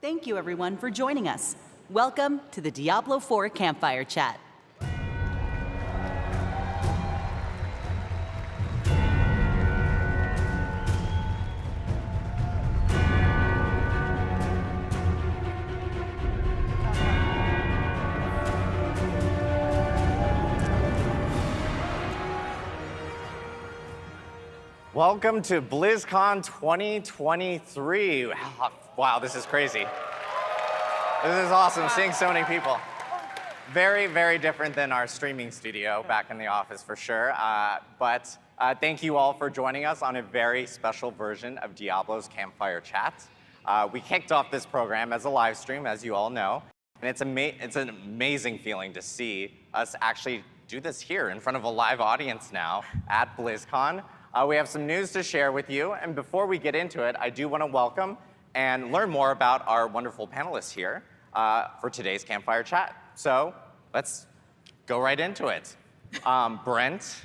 Thank you, everyone, for joining us. Welcome to the Diablo IV Campfire Chat. Welcome to Blizzcon 2023. Wow, this is crazy. This is awesome, seeing so many people. Very, very different than our streaming studio back in the office for sure. But thank you all for joining us on a very special version of Diablo's Campfire Chat. We kicked off this program as a live stream, as you all know. And it's an amazing feeling to see us actually do this here in front of a live audience now at BlizzCon. We have some news to share with you, and before we get into it, I do want to welcome and learn more about our wonderful panelists here for today's Campfire Chat. So let's go right into it. Brent.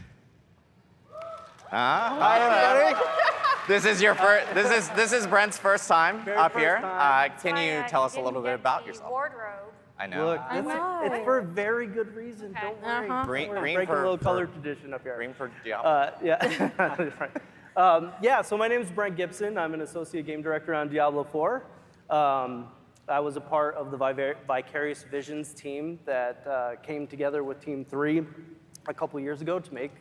Hi, everybody. This is Brent's first time up here. Can you tell us a little bit about yourself? Wardrobe. I know. Look, it's for a very good reason. Okay. Don't worry. Green Break a for- little color for- tradition up here. Green for Diablo. Yeah. Right. Yeah, so my name is Brent Gibson. I'm an associate game director on Diablo IV. I was a part of the Vicarious Visions team that came together with Team 3 a couple years ago to make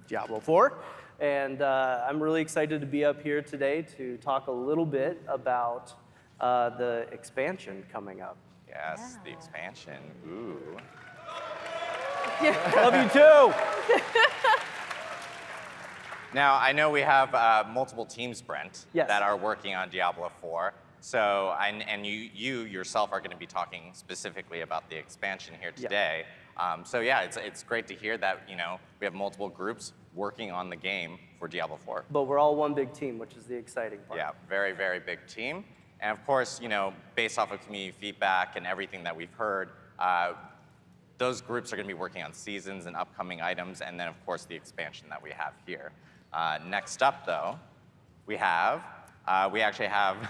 Diablo IV. And I'm really excited to be up here today to talk a little bit about the expansion coming up. Yes, the expansion. Ooh. Love you too! Now, I know we have multiple teams, Brent, Yes. that are working on Diablo IV. So, and you yourself are going to be talking specifically about the expansion here today. So yeah, it's great to hear that we have multiple groups working on the game for Diablo IV. But we're all one big team, which is the exciting part. Yeah, very, very big team. And of course, based off of community feedback and everything that we've heard, those groups are going to be working on seasons and upcoming items, and then of course the expansion that we have here. Next up, though, we actually have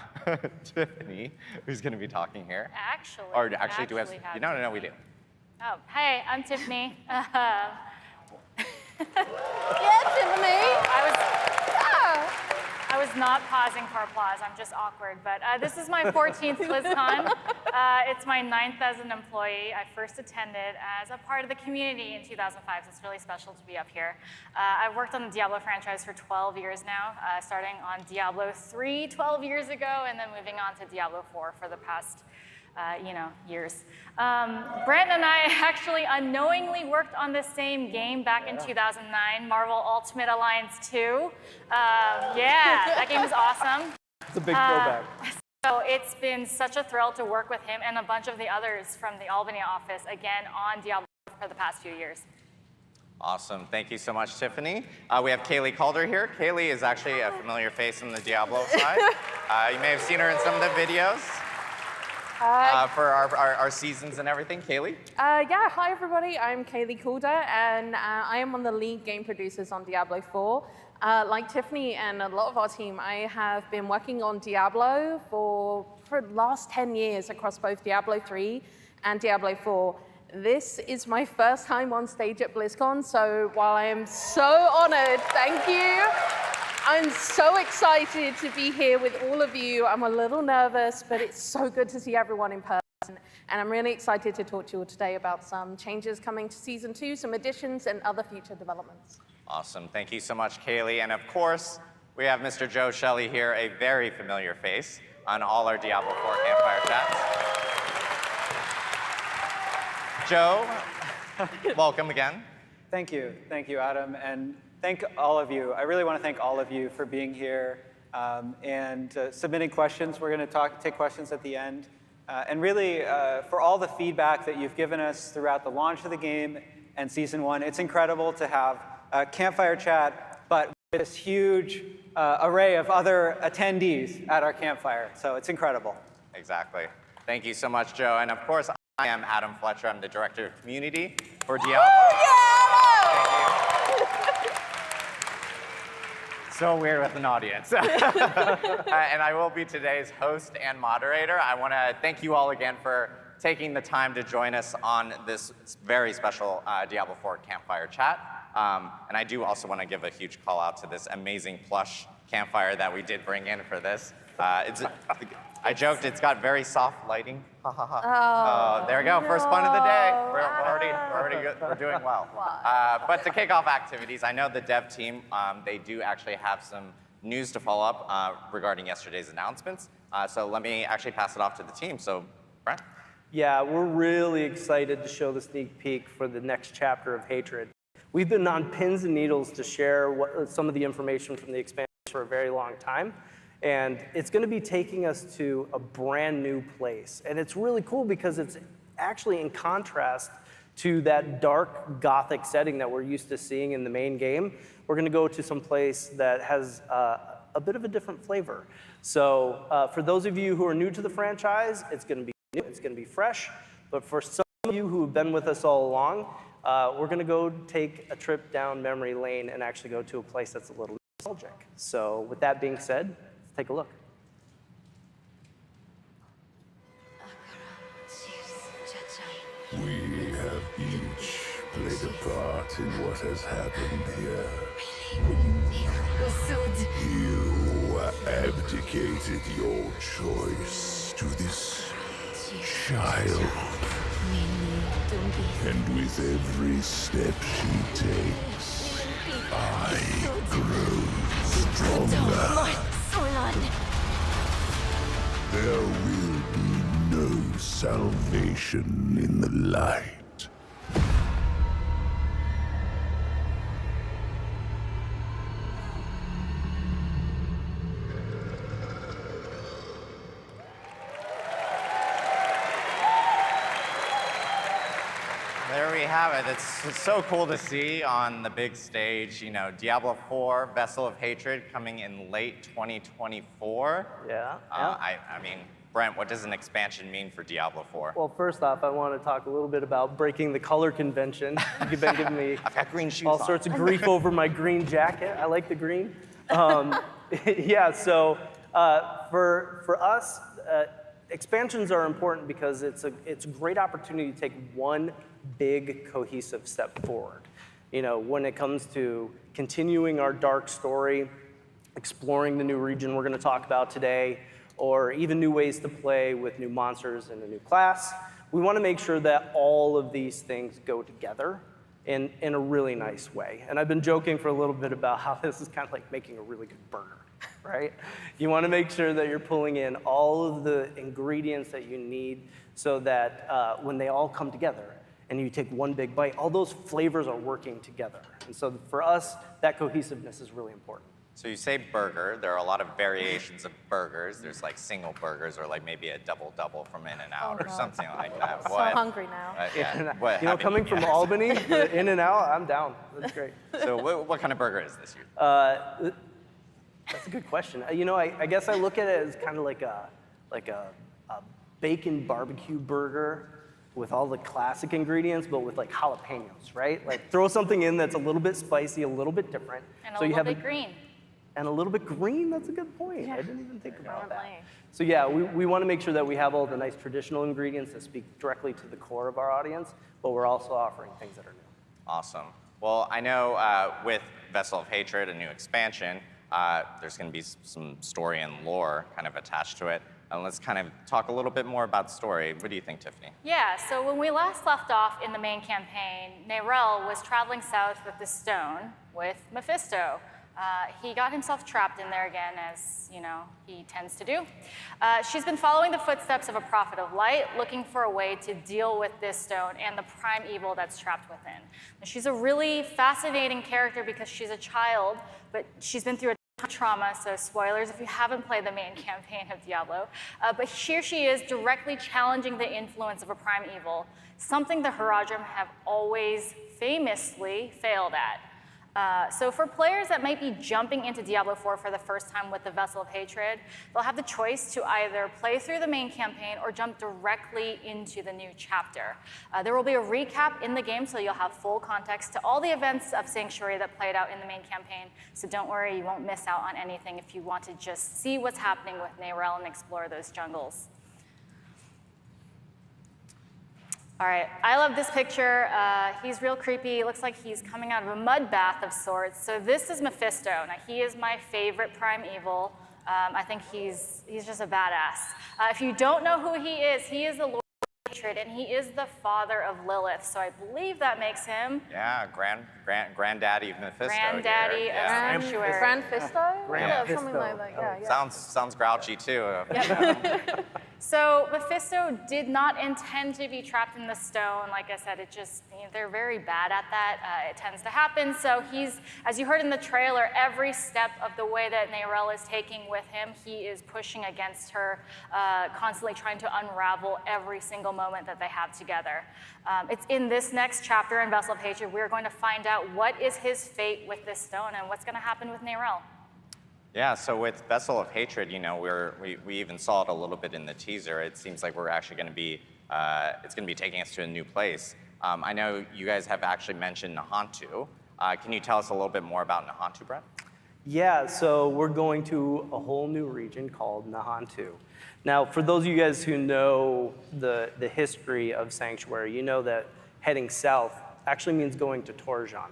Tiffany, who's going to be talking here. Actually, do we have? No, we do. Oh, hey, I'm Tiffany. Yeah, Tiffany. I was not pausing for applause. I'm just awkward. But this is my 14th BlizzCon. It's my 9th as an employee. I first attended as a part of the community in 2005, so it's really special to be up here. I've worked on the Diablo franchise for 12 years now, starting on Diablo 3 12 years ago, and then moving on to Diablo 4 for the past years. Brent and I actually unknowingly worked on the same game back in 2009, Marvel Ultimate Alliance 2. Yeah, that game is awesome. It's a big throwback. So it's been such a thrill to work with him and a bunch of the others from the Albany office, again, on Diablo for the past few years. Awesome. Thank you so much, Tiffany. We have Kaylee Calder here. Kaylee is actually a familiar face in the Diablo side. You may have seen her in some of the videos. For our seasons and everything. Kaylee? Yeah, hi everybody. I'm Kaylee Calder, and I am one of the lead game producers on Diablo 4. Like Tiffany and a lot of our team, I have been working on Diablo for the last 10 years across both Diablo 3 and Diablo 4. This is my first time on stage at BlizzCon, so while I am so honored, thank you. I'm so excited to be here with all of you. I'm a little nervous, but it's so good to see everyone in person. And I'm really excited to talk to you all today about some changes coming to Season 2, some additions, and other future developments. Awesome. Thank you so much, Kaylee. And of course, we have Mr. Joe Shelley here, a very familiar face on all our Diablo 4 Campfire Chats. Joe, welcome again. Thank you, Adam, and thank all of you. I really want to thank all of you for being here and submitting questions. We're going to take questions at the end. And really, for all the feedback that you've given us throughout the launch of the game and Season 1, it's incredible to have a Campfire Chat, but with this huge array of other attendees at our Campfire. So it's incredible. Exactly. Thank you so much, Joe. And of course, I am Adam Fletcher. I'm the Director of Community for Diablo. Oh, yeah! Thank you. So weird with an audience. And I will be today's host and moderator. I want to thank you all again for taking the time to join us on this very special Diablo IV Campfire chat. And I do also want to give a huge call out to this amazing plush Campfire that we did bring in for this. I joked it's got very soft lighting. Ha ha ha. There we go. First pun of the day. We're doing well. But to kick off activities, I know the dev team, they do actually have some news to follow up regarding yesterday's announcements. So let me actually pass it off to the team. So, Brent. Yeah, we're really excited to show the sneak peek for the next chapter of Hatred. We've been on pins and needles to share some of the information from the expansion for a very long time. And it's going to be taking us to a brand new place. And it's really cool because it's actually in contrast to that dark Gothic setting that we're used to seeing in the main game. We're going to go to some place that has a bit of a different flavor. So for those of you who are new to the franchise, it's going to be new, it's going to be fresh. But for some of you who have been with us all along, we're going to go take a trip down memory lane and actually go to a place that's a little nostalgic. So with that being said, let's take a look. We have each played a part in what has happened here. You abdicated your choice to this child. And with every step she takes, I grow stronger. There will be no salvation in the light. There we have it. It's so cool to see on the big stage, you know, Diablo IV, Vessel of Hatred, coming in late 2024. Yeah. I mean, Brent, what does an expansion mean for Diablo IV? Well, first off, I want to talk a little bit about breaking the color convention. You've been giving me I've got green shoes all on. sorts of grief over my green jacket. I like the green. Yeah, so for us, expansions are important because it's a great opportunity to take one big cohesive step forward. You know, when it comes to continuing our dark story, exploring the new region we're going to talk about today, or even new ways to play with new monsters and a new class, we want to make sure that all of these things go together in a really nice way. And I've been joking for a little bit about how this is kind of like making a really good burger, right? You want to make sure that you're pulling in all of the ingredients that you need so that when they all come together and you take one big bite, all those flavors are working together. And so for us, that cohesiveness is really important. So you say burger. There are a lot of variations of burgers. There's like single burgers or like maybe a double from In-N-Out or something like that. So hungry now. What, You know, coming from Albany, the In-N-Out, I'm down. That's great. So what kind of burger is this year? That's a good question. You know, I guess I look at it as kind of like a bacon barbecue burger with all the classic ingredients, but with like jalapenos, right? Like throw something in that's a little bit spicy, a little bit different. And a so you little have bit green. And a little bit green, that's a good point. I didn't even think about that. Apparently. So yeah, we want to make sure that we have all the nice traditional ingredients that speak directly to the core of our audience, but we're also offering things that are new. Awesome. Well, I know with Vessel of Hatred, a new expansion, there's going to be some story and lore kind of attached to it. And let's kind of talk a little bit more about story. What do you think, Tiffany? Yeah, so when we last left off in the main campaign, Nerel was traveling south with the stone with Mephisto. He got himself trapped in there again, as you know he tends to do. She's been following the footsteps of a prophet of light, looking for a way to deal with this stone and the prime evil that's trapped within. Now, she's a really fascinating character because she's a child, but she's been through a ton of trauma, so spoilers if you haven't played the main campaign of Diablo. But here she is directly challenging the influence of a prime evil, something the Haradrim have always famously failed at. So for players that might be jumping into Diablo IV for the first time with the Vessel of Hatred, they'll have the choice to either play through the main campaign or jump directly into the new chapter. There will be a recap in the game, so you'll have full context to all the events of Sanctuary that played out in the main campaign. So don't worry, you won't miss out on anything if you want to just see what's happening with Neyrelle and explore those jungles. All right, I love this picture. He's real creepy. It looks like he's coming out of a mud bath of sorts. So this is Mephisto. Now, he is my favorite primeval. I think he's just a badass. If you don't know who he is the Lord of Hatred, and he is the father of Lilith. So I believe that makes him... Yeah, granddaddy of Mephisto. Granddaddy here. of Sanctuary. Grand Fisto? Grand Yeah, something Fisto. like that. Yeah. Sounds grouchy too. So Mephisto did not intend to be trapped in the stone. Like I said, they're very bad at that. It tends to happen. So he's, as you heard in the trailer, every step of the way that Neyrelle is taking with him, he is pushing against her, constantly trying to unravel every single moment that they have together. It's in this next chapter in Vessel of Hatred, we're going to find out what is his fate with this stone and what's going to happen with Neyrelle. Yeah, so with Vessel of Hatred, you know, we even saw it a little bit in the teaser. It seems like we're actually going to be, it's going to be taking us to a new place. I know you guys have actually mentioned Nahantu. Can you tell us a little bit more about Nahantu, Brett? Yeah, so we're going to a whole new region called Nahantu. Now, for those of you guys who know the history of Sanctuary, you know that heading south actually means going to Torjan.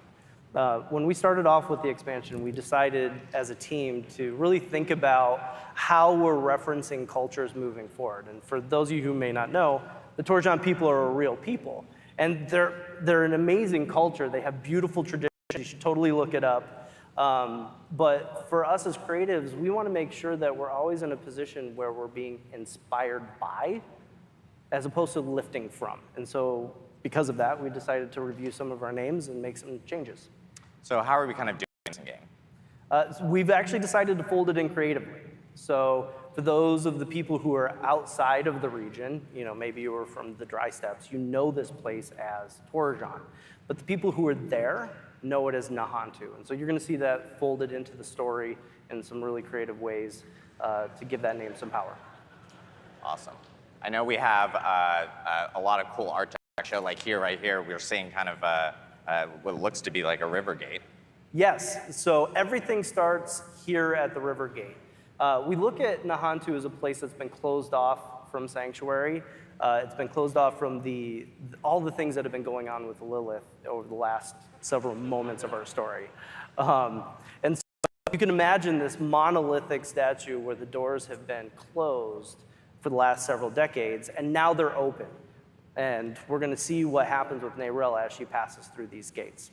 When we started off with the expansion, we decided as a team to really think about how we're referencing cultures moving forward. And for those of you who may not know, the Torjan people are a real people. And they're an amazing culture. They have beautiful traditions. You should totally look it up. But for us as creatives, we want to make sure that we're always in a position where we're being inspired by, as opposed to lifting from. And so because of that, we decided to review some of our names and make some changes. So how are we kind of doing this in game? We've actually decided to fold it in creatively. So for those of the people who are outside of the region, you know, maybe you were from the Dry Steppes, you know this place as Torjan. But the people who are there know it as Nahantu. And so you're going to see that folded into the story in some really creative ways to give that name some power. Awesome. I know we have a lot of cool architecture, like right here, we're seeing kind of what looks to be like a river gate. Yes, so everything starts here at the river gate. We look at Nahantu as a place that's been closed off from Sanctuary. It's been closed off from all the things that have been going on with Lilith over the last several moments of our story. And so you can imagine this monolithic statue where the doors have been closed for the last several decades, and now they're open. And we're going to see what happens with Neyrelle as she passes through these gates.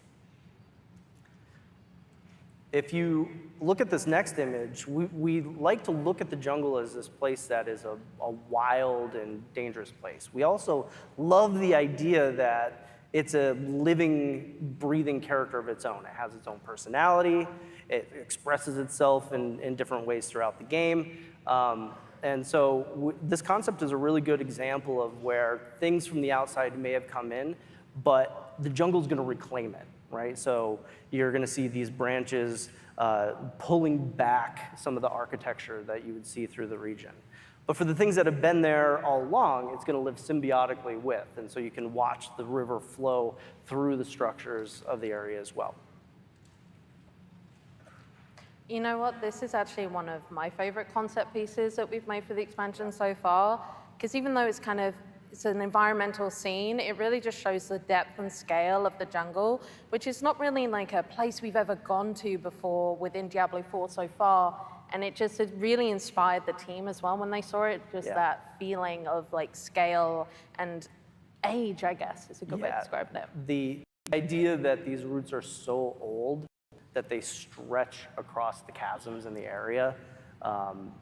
If you look at this next image, we like to look at the jungle as this place that is a wild and dangerous place. We also love the idea that it's a living, breathing character of its own. It has its own personality. It expresses itself in different ways throughout the game. And so this concept is a really good example of where things from the outside may have come in, but the jungle's going to reclaim it, right? So you're going to see these branches pulling back some of the architecture that you would see through the region. But for the things that have been there all along, it's going to live symbiotically with, and so you can watch the river flow through the structures of the area as well. You know what? This is actually one of my favorite concept pieces that we've made for the expansion so far, because even though it's an environmental scene, it really just shows the depth and scale of the jungle, which is not really like a place we've ever gone to before within Diablo IV so far. And it really inspired the team as well when they saw it, just that feeling of like scale and age, I guess, is a good way to describe it. The idea that these roots are so old that they stretch across the chasms in the area.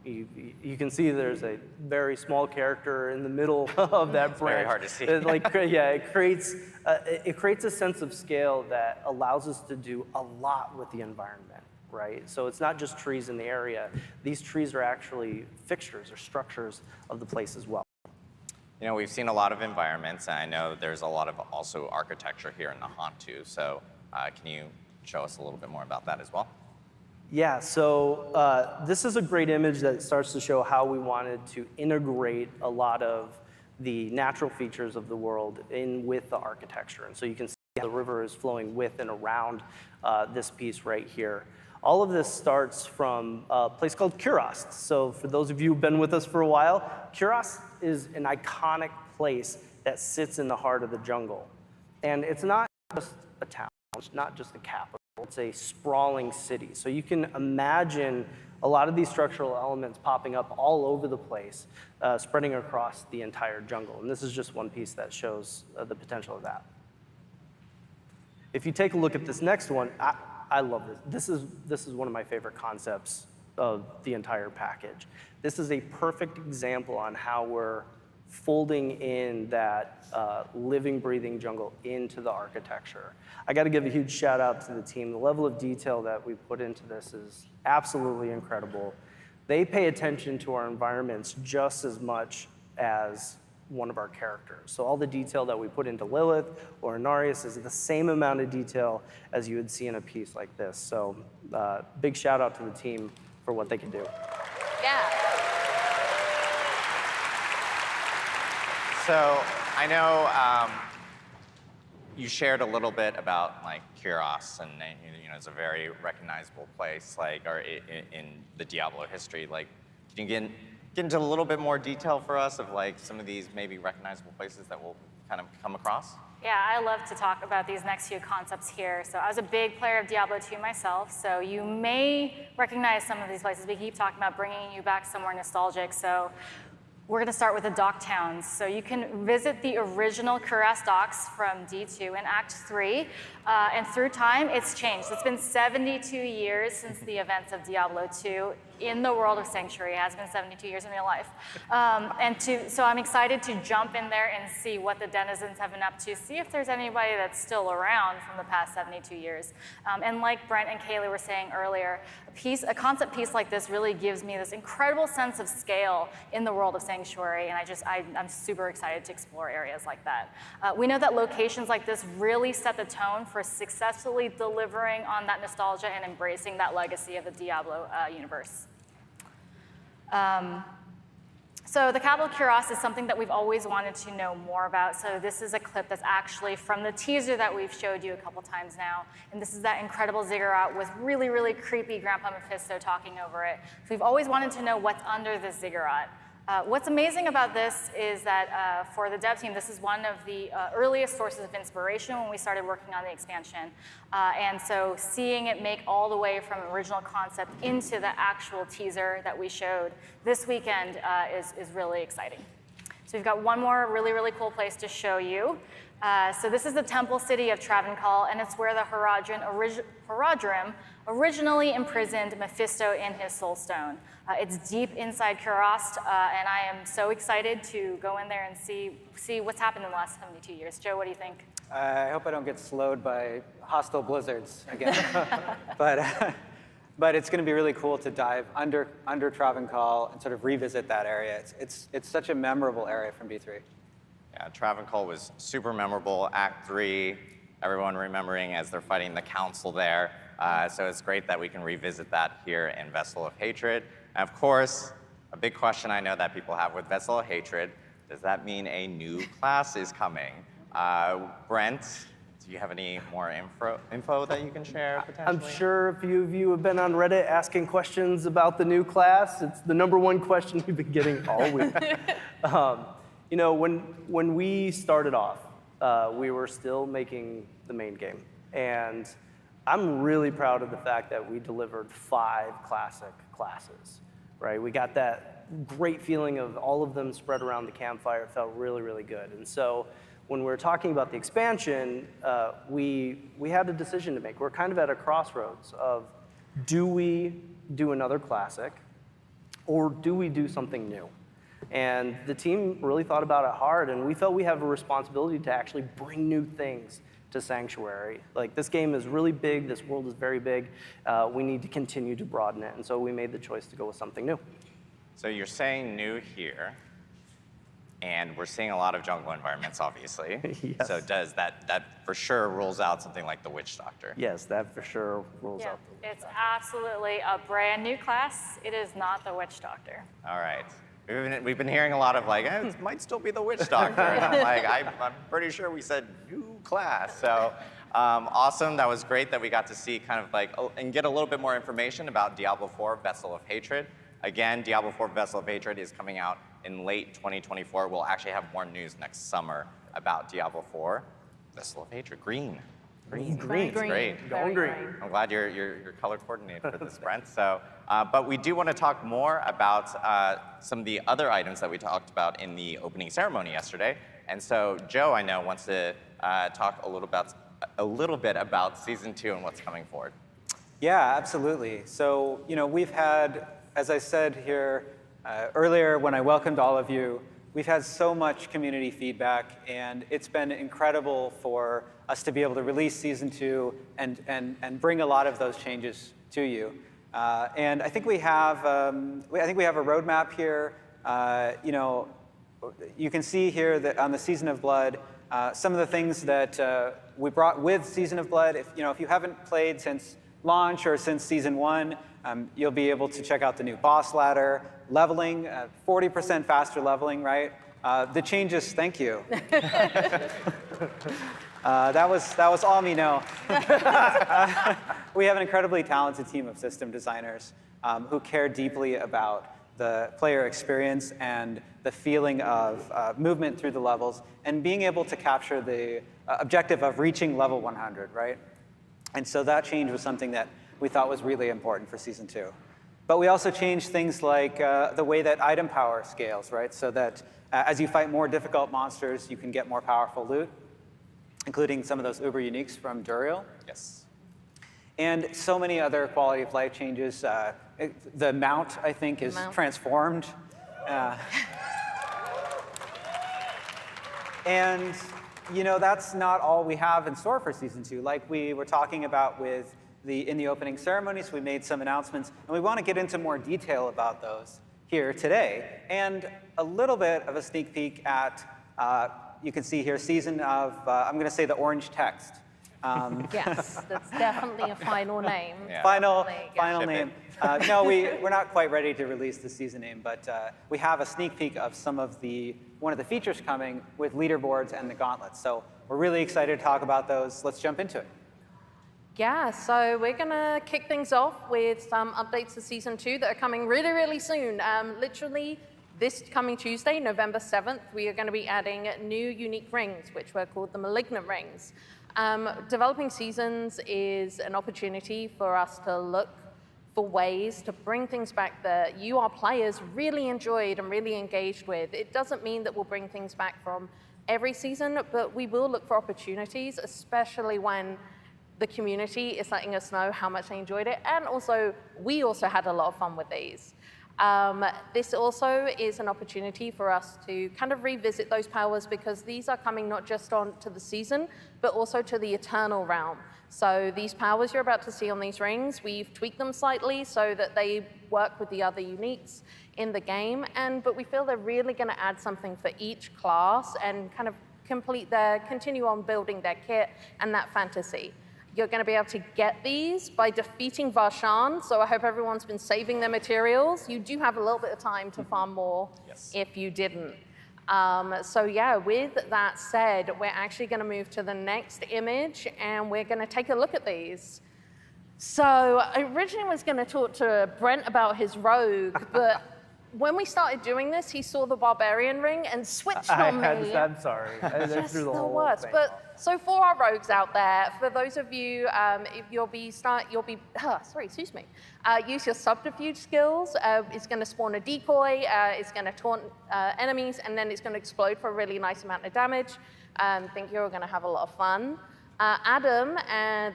You can see there's a very small character in the middle of that branch. Very hard to see. It creates a sense of scale that allows us to do a lot with the environment, right? So it's not just trees in the area. These trees are actually fixtures or structures of the place as well. You know, we've seen a lot of environments, and I know there's a lot of also architecture here in Nahantu. So can you show us a little bit more about that as well. Yeah, so this is a great image that starts to show how we wanted to integrate a lot of the natural features of the world in with the architecture. And so you can see how the river is flowing with and around this piece right here. All of this starts from a place called Kurast. So for those of you who've been with us for a while, Kurast is an iconic place that sits in the heart of the jungle. And it's not just a town, it's not just a capital, it's a sprawling city. So you can imagine a lot of these structural elements popping up all over the place, spreading across the entire jungle. And this is just one piece that shows the potential of that. If you take a look at this next one, I love this. This is one of my favorite concepts of the entire package. This is a perfect example on how we're folding in that living, breathing jungle into the architecture. I got to give a huge shout out to the team. The level of detail that we put into this is absolutely incredible. They pay attention to our environments just as much as one of our characters. So all the detail that we put into Lilith or Inarius is the same amount of detail as you would see in a piece like this. So big shout out to the team for what they can do. Yeah. So I know you shared a little bit about like Kurast, and you know it's a very recognizable place, like or in the Diablo history. Like, can you get into a little bit more detail for us of like some of these maybe recognizable places that we'll kind of come across? Yeah, I love to talk about these next few concepts here. So I was a big player of Diablo II myself, so you may recognize some of these places. We keep talking about bringing you back somewhere nostalgic. So we're going to start with the dock towns. So you can visit the original Kurast docks from D2 in Act 3. And through time, it's changed. It's been 72 years since the events of Diablo II in the world of Sanctuary. It has been 72 years in real life. So I'm excited to jump in there and see what the denizens have been up to, see if there's anybody that's still around from the past 72 years. And like Brent and Kaylee were saying earlier, a concept piece like this really gives me this incredible sense of scale in the world of Sanctuary, and I'm super excited to explore areas like that. We know that locations like this really set the tone for successfully delivering on that nostalgia and embracing that legacy of the Diablo universe. So the capital Kurast is something that we've always wanted to know more about. So this is a clip that's actually from the teaser that we've showed you a couple times now. And this is that incredible ziggurat with really, really creepy Grandpa Mephisto talking over it. So we've always wanted to know what's under this ziggurat. What's amazing about this is that for the dev team, this is one of the earliest sources of inspiration when we started working on the expansion. And so seeing it make all the way from original concept into the actual teaser that we showed this weekend is really exciting. So we've got one more really, really cool place to show you. So this is the temple city of Travancore, and it's where the Horadrim originally imprisoned Mephisto in his soul stone. It's deep inside Kurast, and I am so excited to go in there and see what's happened in the last 72 years. Joe, what do you think? I hope I don't get slowed by hostile blizzards again. But it's going to be really cool to dive under Travancore and sort of revisit that area. It's such a memorable area from B3. Yeah, Travancore was super memorable. Act 3, everyone remembering as they're fighting the council there. So it's great that we can revisit that here in Vessel of Hatred. And of course, a big question I know that people have with Vessel of Hatred, does that mean a new class is coming? Brent, do you have any more info that you can share potentially? I'm sure a few of you have been on Reddit asking questions about the new class. It's the #1 question we've been getting all week. You know, when we started off, we were still making the main game. And I'm really proud of the fact that we delivered 5 classic classes, right? We got that great feeling of all of them spread around the campfire. It felt really, really good. And so when we're talking about the expansion, we had a decision to make. We're kind of at a crossroads of, do we do another classic, or do we do something new? And the team really thought about it hard, and we felt we have a responsibility to actually bring new things to Sanctuary. Like, this game is really big, this world is very big, we need to continue to broaden it, and so we made the choice to go with something new. So you're saying new here. And we're seeing a lot of jungle environments, obviously. Yes. So does that for sure rules out something like the Witch Doctor? Yes, that for sure rules Yeah, out. it's absolutely a brand new class. It is not the Witch Doctor. All right. We've been hearing a lot of like, it might still be the Witch Doctor. And I'm like, I'm pretty sure we said new class. So awesome. That was great that we got to see kind of like, and get a little bit more information about Diablo IV, Vessel of Hatred. Again, Diablo IV, Vessel of Hatred is coming out in late 2024. We'll actually have more news next summer about Diablo IV, Vessel of Hatred. Green. It's great. Going green. I'm glad you're color coordinated for this, Brent. So, but we do want to talk more about some of the other items that we talked about in the opening ceremony yesterday. And so Joe, I know, wants to talk a little bit about season 2 and what's coming forward. Yeah, absolutely. So, we've had, as I said here earlier when I welcomed all of you, we've had so much community feedback, and it's been incredible for us to be able to release season 2 and bring a lot of those changes to you. And I think we have a roadmap here. You can see here that on the Season of Blood, some of the things that we brought with Season of Blood. If you haven't played since launch or since season 1, you'll be able to check out the new boss ladder, leveling, 40% faster leveling, right? The changes, thank you. That was all me, no. We have an incredibly talented team of system designers who care deeply about the player experience and the feeling of movement through the levels and being able to capture the objective of reaching level 100, right? And so that change was something that we thought was really important for season 2. But we also changed things like the way that item power scales, right? So that as you fight more difficult monsters, you can get more powerful loot, including some of those uber uniques from Duriel. Yes. And so many other quality of life changes. The mount, I think, is transformed. And that's not all we have in store for season 2. Like we were talking about in the opening ceremonies, we made some announcements, and we want to get into more detail about those here today. And a little bit of a sneak peek at, you can see here, season of, I'm going to say the orange text. Yes, that's definitely a final name. Yeah. Final Ship name. No, we're not quite ready to release the season name, but we have a sneak peek of one of the features coming with leaderboards and the gauntlets. So we're really excited to talk about those. Let's jump into it. Yeah, so we're going to kick things off with some updates to Season 2 that are coming really, really soon. Literally, this coming Tuesday, November 7th, we are going to be adding new unique rings, which were called the Malignant Rings. Developing Seasons is an opportunity for us to look for ways to bring things back that you, our players, really enjoyed and really engaged with. It doesn't mean that we'll bring things back from every season, but we will look for opportunities, especially when the community is letting us know how much they enjoyed it, and also we also had a lot of fun with these. This also is an opportunity for us to kind of revisit those powers, because these are coming not just on to the season, but also to the Eternal Realm. So these powers you're about to see on these rings, we've tweaked them slightly so that they work with the other uniques in the game, but we feel they're really going to add something for each class and kind of continue on building their kit and that fantasy. You're going to be able to get these by defeating Varshan, so I hope everyone's been saving their materials. You do have a little bit of time to farm more if you didn't. So yeah, with that said, we're actually going to move to the next image, and we're going to take a look at these. So I originally was going to talk to Brent about his rogue, but when we started doing this, he saw the Barbarian ring and switched on me. I'm sorry. Just the worst. But so for our rogues out there, for those of you, use your subterfuge skills. It's going to spawn a decoy. It's going to taunt enemies, and then it's going to explode for a really nice amount of damage. Think you're going to have a lot of fun. Adam,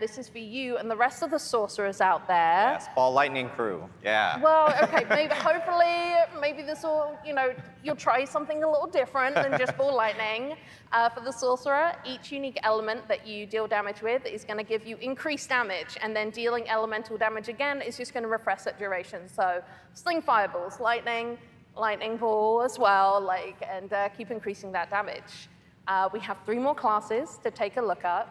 this is for you and the rest of the sorcerers out there. Yes, Ball Lightning crew. Yeah. Well, okay, maybe this will, you'll try something a little different than just Ball Lightning. For the sorcerer, each unique element that you deal damage with is going to give you increased damage, and then dealing elemental damage again is just going to refresh that duration. So Sling Fireballs, Lightning, lightning ball as well, and keep increasing that damage. We have 3 more classes to take a look at.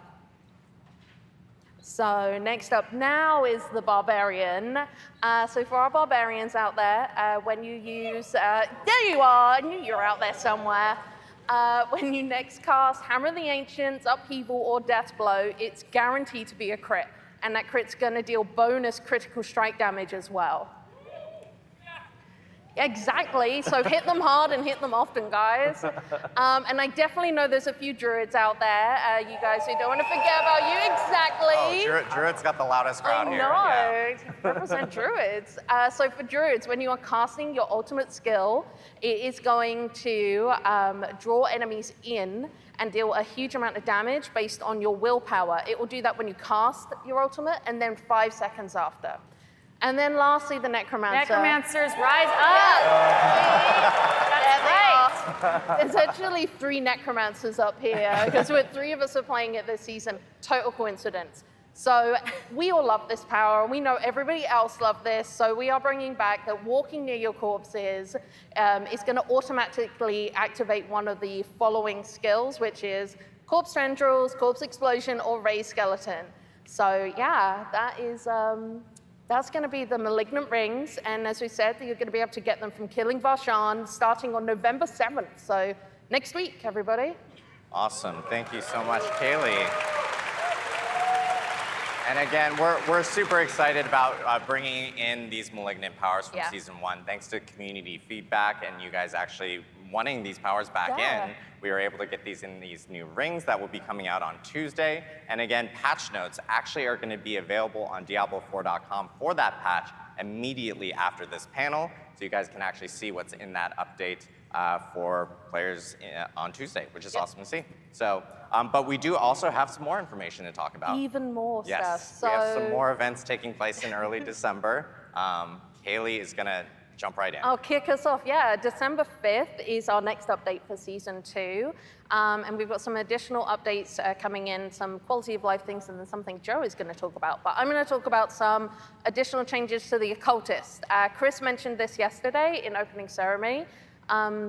So next up now is the Barbarian. So for our Barbarians out there, when you use, there you are, I knew you were out there somewhere. When you next cast Hammer of the Ancients, Upheaval, or Death Blow, it's guaranteed to be a crit. And that crit's gonna deal bonus critical strike damage as well. Exactly, so hit them hard and hit them often, guys. And I definitely know there's a few druids out there, you guys who don't want to forget about you, exactly. Oh, druids got the loudest crowd here. I know, represent druids. So for druids, when you are casting your ultimate skill, it is going to draw enemies in and deal a huge amount of damage based on your willpower. It will do that when you cast your ultimate and then 5 seconds after. And then lastly, the Necromancer. Necromancers, rise up! That's right. There's actually 3 Necromancers up here, because 3 of us are playing it this season. Total coincidence. So we all love this power, and we know everybody else loves this, so we are bringing back that walking near your corpses is going to automatically activate one of the following skills, which is Corpse Tendrils, Corpse Explosion, or Raised Skeleton. So yeah, that is... That's going to be the Malignant Rings, and as we said, you're going to be able to get them from Killing Varshan starting on November 7th. So next week, everybody. Awesome. Thank you so much, Kaylee. And again, we're super excited about bringing in these malignant powers from Season 1. Thanks to community feedback and you guys actually wanting these powers back in, we were able to get these in these new rings that will be coming out on Tuesday. And again, patch notes actually are going to be available on Diablo4.com for that patch immediately after this panel. So you guys can actually see what's in that update for players on Tuesday, which is awesome to see. So, but we do also have some more information to talk about. Even more stuff. Yes, we have some more events taking place in early December. Kaylee is going to jump right in. I'll kick us off. Yeah, December 5th is our next update for Season 2. And we've got some additional updates coming in, some quality of life things, and then something Joe is going to talk about. But I'm going to talk about some additional changes to the Occultist. Chris mentioned this yesterday in opening ceremony.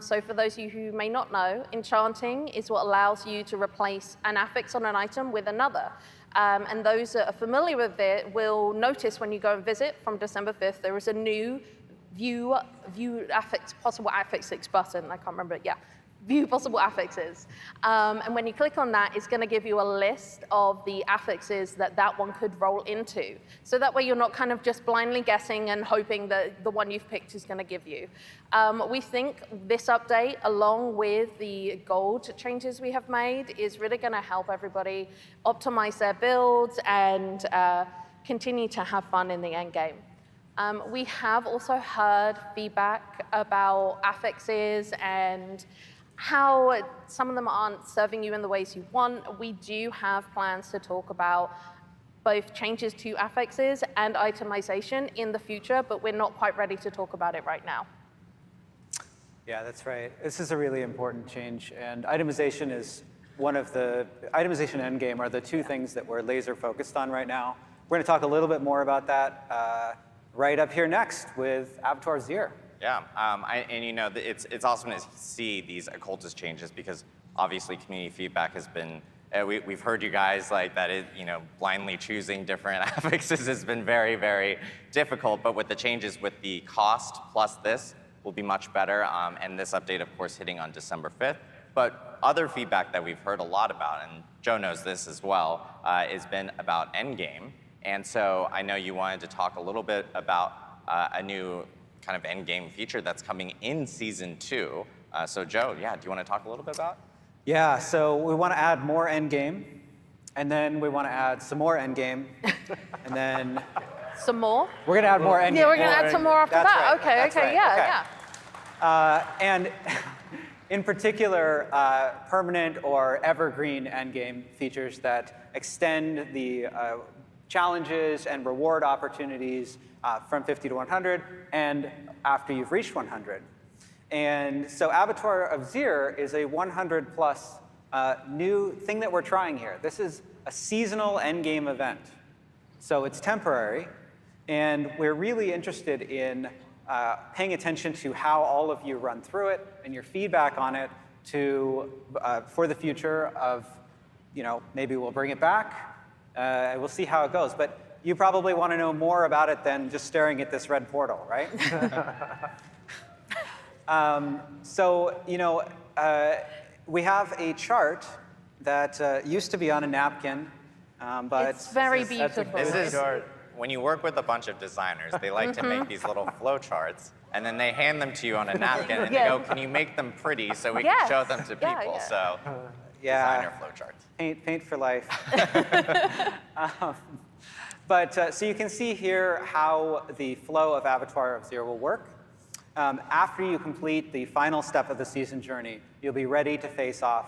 So for those of you who may not know, enchanting is what allows you to replace an affix on an item with another. And those that are familiar with it will notice when you go and visit from December 5th, there is a new view affix, possible affixes button. I can't remember it, yeah. View possible affixes. And when you click on that, it's going to give you a list of the affixes that one could roll into. So that way you're not kind of just blindly guessing and hoping that the one you've picked is going to give you. We think this update, along with the gold changes we have made, is really going to help everybody optimize their builds and continue to have fun in the end game. We have also heard feedback about affixes and how some of them aren't serving you in the ways you want. We do have plans to talk about both changes to affixes and itemization in the future, but we're not quite ready to talk about it right now. Yeah, that's right. This is a really important change, and itemization is one of the, itemization and endgame are the 2 things that we're laser focused on right now. We're going to talk a little bit more about that right up here next with Avatar Zir. Yeah, and you know, it's awesome to see these occultist changes because obviously community feedback has been, we've heard you guys like that it, you know, blindly choosing different affixes has been very, very difficult, but with the changes with the cost plus this will be much better, and this update, of course, hitting on December 5th. But other feedback that we've heard a lot about, and Joe knows this as well, has been about endgame. And so I know you wanted to talk a little bit about a new kind of endgame feature that's coming in Season 2. So Joe, yeah, do you want to talk a little bit about? Yeah, so we want to add more endgame, and then we want to add some more endgame, and then... Some more? We're going to add more endgame. Yeah, we're going to add some more after That's that. right. Okay, That's okay, right. yeah, okay. And in particular, permanent or evergreen endgame features that extend the challenges and reward opportunities from 50 to 100 and after you've reached 100. And so Avatar of Zir is a 100 plus new thing that we're trying here. This is a seasonal endgame event. So it's temporary, and we're really interested in paying attention to how all of you run through it and your feedback on it for the future of, maybe we'll bring it back. We'll see how it goes. But you probably want to know more about it than just staring at this red portal, right? We have a chart that used to be on a napkin, but It's very beautiful. This is when you work with a bunch of designers, they like to make these little flow charts, and then they hand them to you on a napkin, and they go, "Can you make them pretty so we can show them to people?" Yeah. So, designer flow charts. Paint for life. So you can see here how the flow of Avatar of Zero will work. After you complete the final step of the season journey, you'll be ready to face off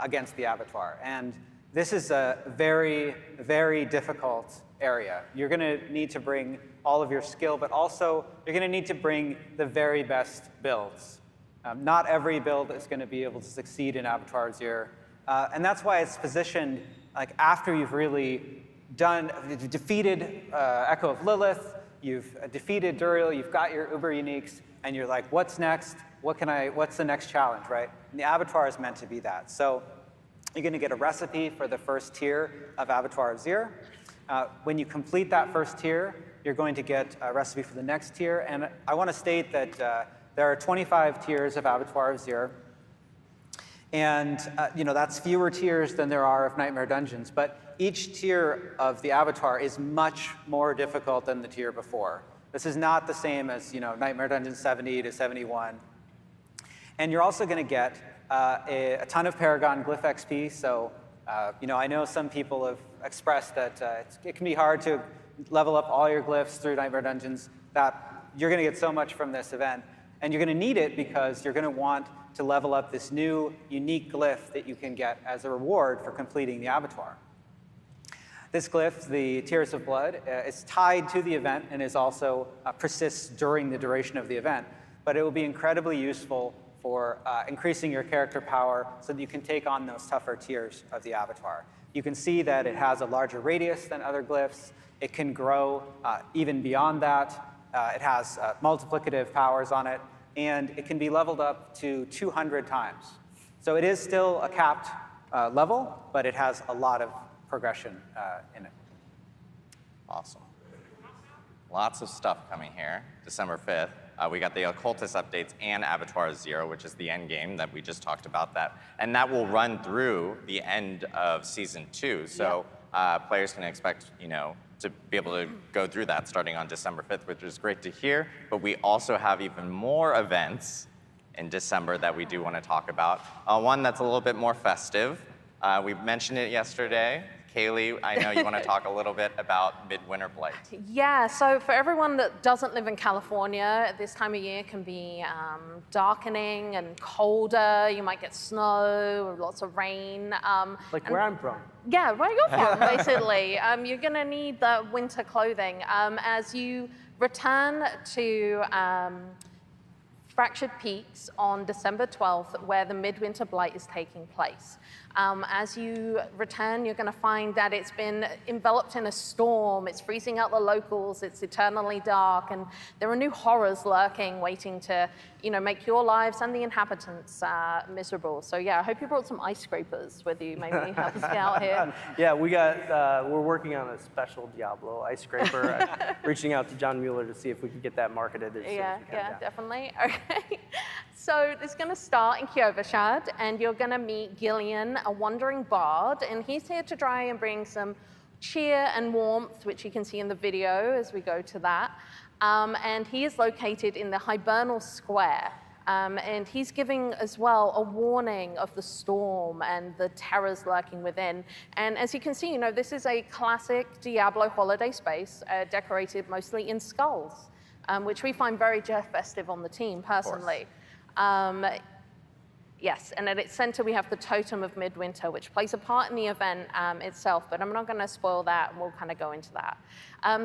against the Avatar. And this is a very, very difficult area. You're going to need to bring all of your skill, but also you're going to need to bring the very best builds. Not every build is going to be able to succeed in Avatar Zero. And that's why it's positioned like after you've really you've defeated Echo of Lilith, you've defeated Duriel, you've got your Uber Uniques, and you're like, what's next? What's the next challenge, right? And the Avatar is meant to be that. So you're going to get a recipe for the first tier of Avatar of Zero. When you complete that first tier, you're going to get a recipe for the next tier. And I want to state that there are 25 tiers of Avatar of Zero. And that's fewer tiers than there are of Nightmare Dungeons. But each tier of the Avatar is much more difficult than the tier before. This is not the same as Nightmare Dungeons 70 to 71. And you're also going to get a ton of Paragon Glyph XP. So I know some people have expressed that it can be hard to level up all your glyphs through Nightmare Dungeons. That you're going to get so much from this event. And you're going to need it because you're going to want to level up this new, unique glyph that you can get as a reward for completing the Avatar. This glyph, the Tears of Blood, is tied to the event and is also persists during the duration of the event. But it will be incredibly useful for increasing your character power so that you can take on those tougher tiers of the Avatar. You can see that it has a larger radius than other glyphs. It can grow even beyond that. It has multiplicative powers on it, and it can be leveled up to 200 times. So it is still a capped level, but it has a lot of progression in it. Awesome. Lots of stuff coming here. December 5th. We got the Occultist updates and Avatar Zero, which is the end game that we just talked about that. And that will run through the end of Season 2. So players can expect, to be able to go through that starting on December 5th, which is great to hear. But we also have even more events in December that we do want to talk about. One that's a little bit more festive. We mentioned it yesterday. Kaylee, I know you want to talk a little bit about Midwinter Blight. Yeah, so for everyone that doesn't live in California, this time of year can be darkening and colder. You might get snow or lots of rain. Like where I'm from. Yeah, where you're from, basically. You're going to need the winter clothing. As you return to Fractured Peaks on December 12th, where the Midwinter Blight is taking place. As you return, you're going to find that it's been enveloped in a storm. It's freezing out the locals. It's eternally dark, and there are new horrors lurking, waiting to, make your lives and the inhabitants miserable. So yeah, I hope you brought some ice scrapers with you. Maybe help us get out here. Yeah, we're working on a special Diablo ice scraper. Reaching out to John Mueller to see if we can get that marketed as soon as we can. Yeah, definitely. Okay. So it's going to start in Kyovashad, and you're going to meet Gillian, a wandering bard, and he's here to try and bring some cheer and warmth, which you can see in the video as we go to that. And he is located in the Hibernal Square, and he's giving as well a warning of the storm and the terrors lurking within. And as you can see, this is a classic Diablo holiday space, decorated mostly in skulls, which we find very festive on the team, personally. Yes, and at its center we have the Totem of Midwinter, which plays a part in the event itself, but I'm not going to spoil that, and we'll kind of go into that.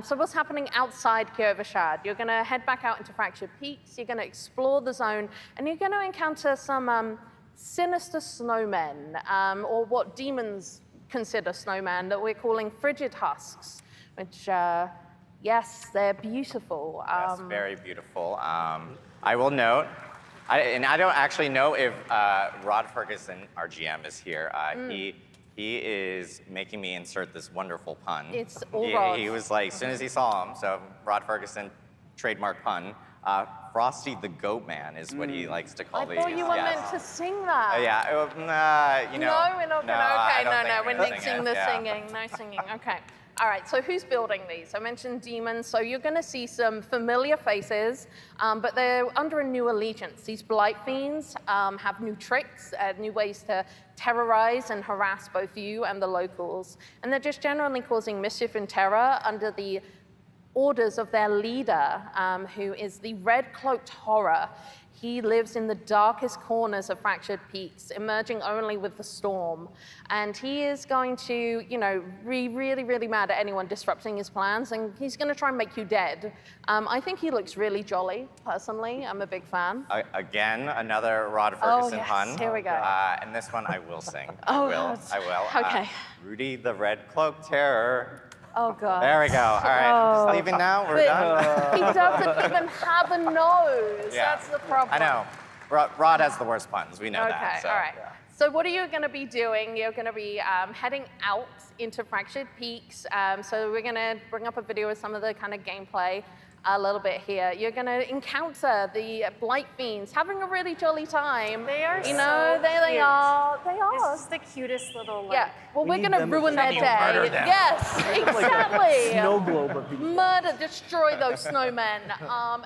So what's happening outside Kyovashad? You're going to head back out into Fractured Peaks, you're going to explore the zone, and you're going to encounter some sinister snowmen, or what demons consider snowmen, that we're calling frigid husks, which Yes, they're beautiful. Yes, very beautiful. I will note, and I don't actually know if Rod Ferguson, our GM, is here. He is making me insert this wonderful pun. It's all Rod. He was like, as soon as he saw him, so Rod Ferguson, trademark pun, Frosty the Goat Man is what he likes to call I these. thought you were yes. meant to sing that. You know. No, we're not gonna. Okay, no, we're gonna nixing the singing. No singing. Okay. All right. So who's building these? I mentioned demons. So you're going to see some familiar faces, but they're under a new allegiance. These blight fiends have new tricks, new ways to terrorize and harass both you and the locals, and they're just generally causing mischief and terror under the orders of their leader, who is the red-cloaked horror. He lives in the darkest corners of Fractured Peaks, emerging only with the storm. And he is going to, be really, really mad at anyone disrupting his plans, and he's going to try and make you dead. I think he looks really jolly, personally. I'm a big fan. Again, another Rod Ferguson pun. Here we go. And this one I will sing. Oh, I will. Okay. Rudy the Red Cloaked Terror. Oh, God. There we go. All right. Oh. Just leaving now. We're But done. he doesn't even have a nose. Yeah. That's the problem. I know. Rod has the worst puns. We know Okay, that. So. all right. So what are you going to be doing? You're going to be heading out into Fractured Peaks. So we're going to bring up a video of some of the kind of gameplay a little bit here. You're going to encounter the Blight Fiends, having a really jolly time. They are You know, so they cute. are. They are. This is the cutest little, like, Yeah. Well, We we're need going to them ruin to their You murder day. them. Yes, exactly. Snow globe of people. Murder, destroy those snowmen.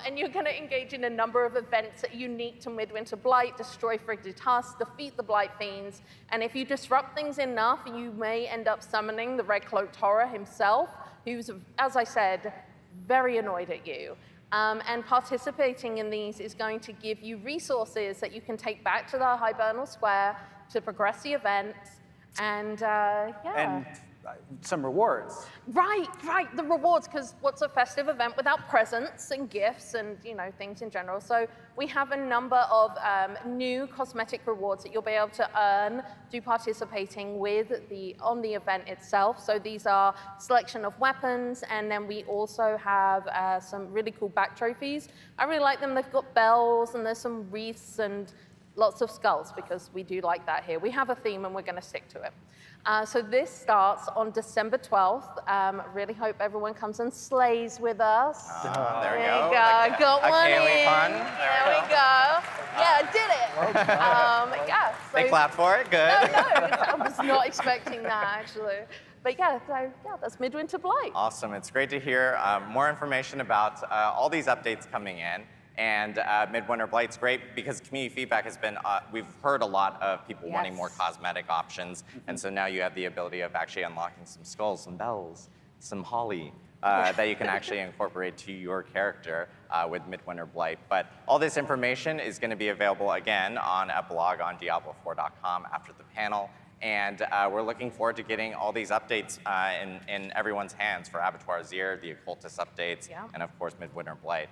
And you're going to engage in a number of events that are unique to Midwinter Blight, destroy Frigid Husk, defeat the Blight Fiends. And if you disrupt things enough, you may end up summoning the Red Cloaked Horror himself, who's, as I said, very annoyed at you. And participating in these is going to give you resources that you can take back to the Hibernal Square to progress the event. And And some rewards. Right, the rewards, because what's a festive event without presents and gifts and things in general? So we have a number of new cosmetic rewards that you'll be able to earn through participating on the event itself. So these are selection of weapons, and then we also have some really cool back trophies. I really like them. They've got bells, and there's some wreaths and lots of skulls, because we do like that here. We have a theme, and we're going to stick to it. So this starts on December 12th. Really hope everyone comes and slays with us. There we There go. you go. Got a one Kaylee in. pun. There we go. Yeah, I did it. Yeah. So, They clap for it. Good. No, I was not expecting that, actually. But yeah, that's Midwinter Blight. Awesome. It's great to hear more information about all these updates coming in. And Midwinter Blight's great because community feedback has been, we've heard a lot of people wanting more cosmetic options. And so now you have the ability of actually unlocking some skulls, some bells, some holly that you can actually incorporate to your character with Midwinter Blight. But all this information is going to be available again on a blog on Diablo4.com after the panel. And we're looking forward to getting all these updates in everyone's hands for Abattoir Zir, the Occultist updates, and of course Midwinter Blight.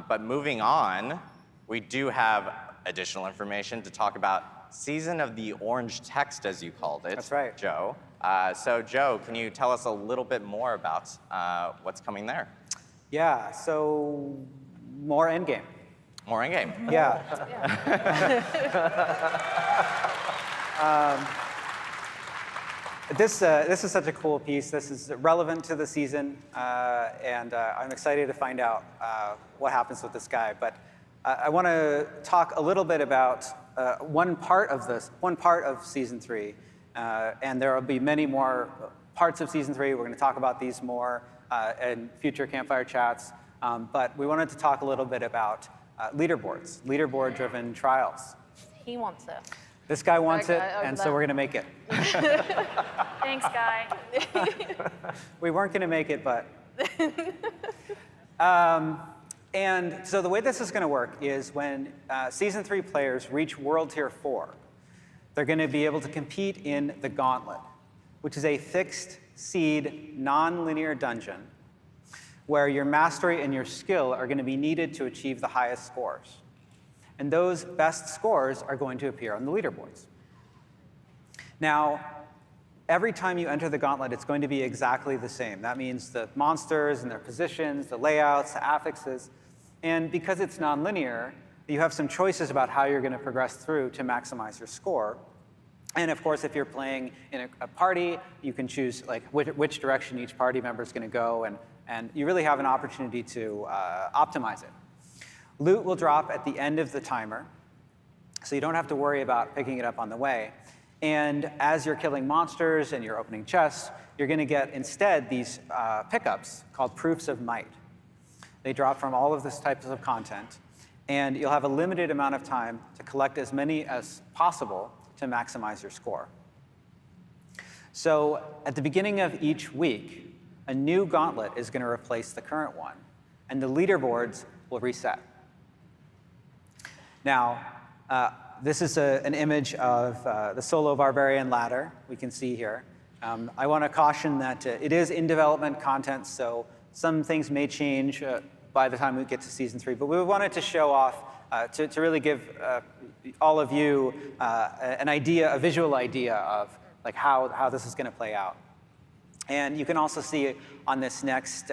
But moving on, we do have additional information to talk about Season of the Orange Text, as you called it. That's right. Joe. So Joe, can you tell us a little bit more about what's coming there? Yeah, so more endgame. More in-game. Yeah. This is such a cool piece. This is relevant to the season, and I'm excited to find out what happens with this guy. But I want to talk a little bit about one part of Season 3, and there will be many more parts of Season 3. We're going to talk about these more in future Campfire chats. But we wanted to talk a little bit about leaderboards, leaderboard-driven trials. He wants it. This guy wants it, over and so there. we're going to make it. thanks, Guy. We weren't going to make it, but. And so the way this is going to work is when Season 3 players reach World Tier 4, they're going to be able to compete in the Gauntlet, which is a fixed seed, non-linear dungeon where your mastery and your skill are going to be needed to achieve the highest scores. And those best scores are going to appear on the leaderboards. Now, every time you enter the gauntlet, it's going to be exactly the same. That means the monsters and their positions, the layouts, the affixes. And because it's nonlinear, you have some choices about how you're going to progress through to maximize your score. And of course, if you're playing in a party, you can choose like which direction each party member is going to go, and you really have an opportunity to optimize it. Loot will drop at the end of the timer, so you don't have to worry about picking it up on the way. And as you're killing monsters and you're opening chests, you're going to get instead these pickups called proofs of might. They drop from all of this types of content, and you'll have a limited amount of time to collect as many as possible to maximize your score. So at the beginning of each week, a new gauntlet is going to replace the current one, and the leaderboards will reset. Now, this is an image of the solo barbarian ladder we can see here. I want to caution that it is in development content, so some things may change by the time we get to season 3, but we wanted to show off, to really give all of you an idea, a visual idea of like how this is going to play out. And you can also see on this next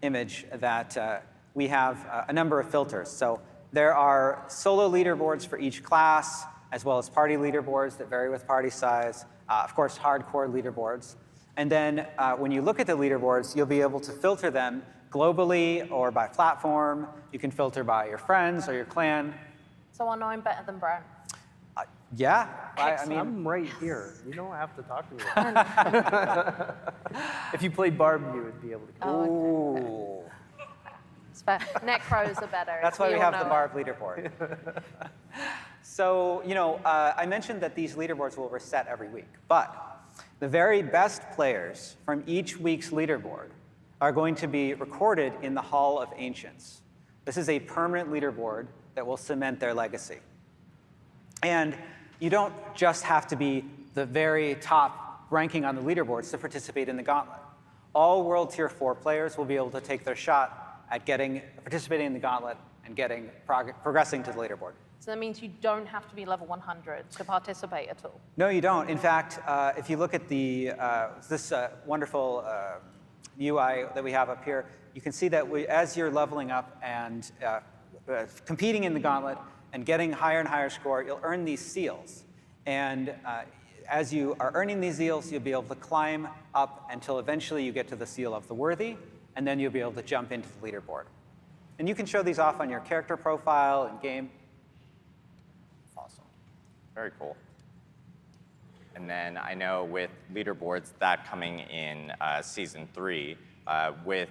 image that we have a number of filters. So there are solo leaderboards for each class, as well as party leaderboards that vary with party size, of course, hardcore leaderboards. And then when you look at the leaderboards, you'll be able to filter them globally or by platform. You can filter by your friends or your clan. So I know I'm better than Brown. Yeah, I mean, I'm right here. You don't have to talk to me. If you played Barb, you would be able to. ooh. It's fair. Neck pros are better. That's why we all have know the it. Barb leaderboard. So, I mentioned that these leaderboards will reset every week, but the very best players from each week's leaderboard are going to be recorded in the Hall of Ancients. This is a permanent leaderboard that will cement their legacy. And you don't just have to be the very top ranking on the leaderboards to participate in the gauntlet. All World Tier 4 players will be able to take their shot at participating in the gauntlet and progressing to the leaderboard. So that means you don't have to be level 100 to participate at all. No, you don't. In fact, if you look at this wonderful UI that we have up here, you can see that as you're leveling up and competing in the gauntlet and getting higher and higher score, you'll earn these seals. And as you are earning these seals, you'll be able to climb up until eventually you get to the seal of the worthy, and then you'll be able to jump into the leaderboard. And you can show these off on your character profile in game. Awesome. Very cool. And then I know with leaderboards, that coming in season 3, with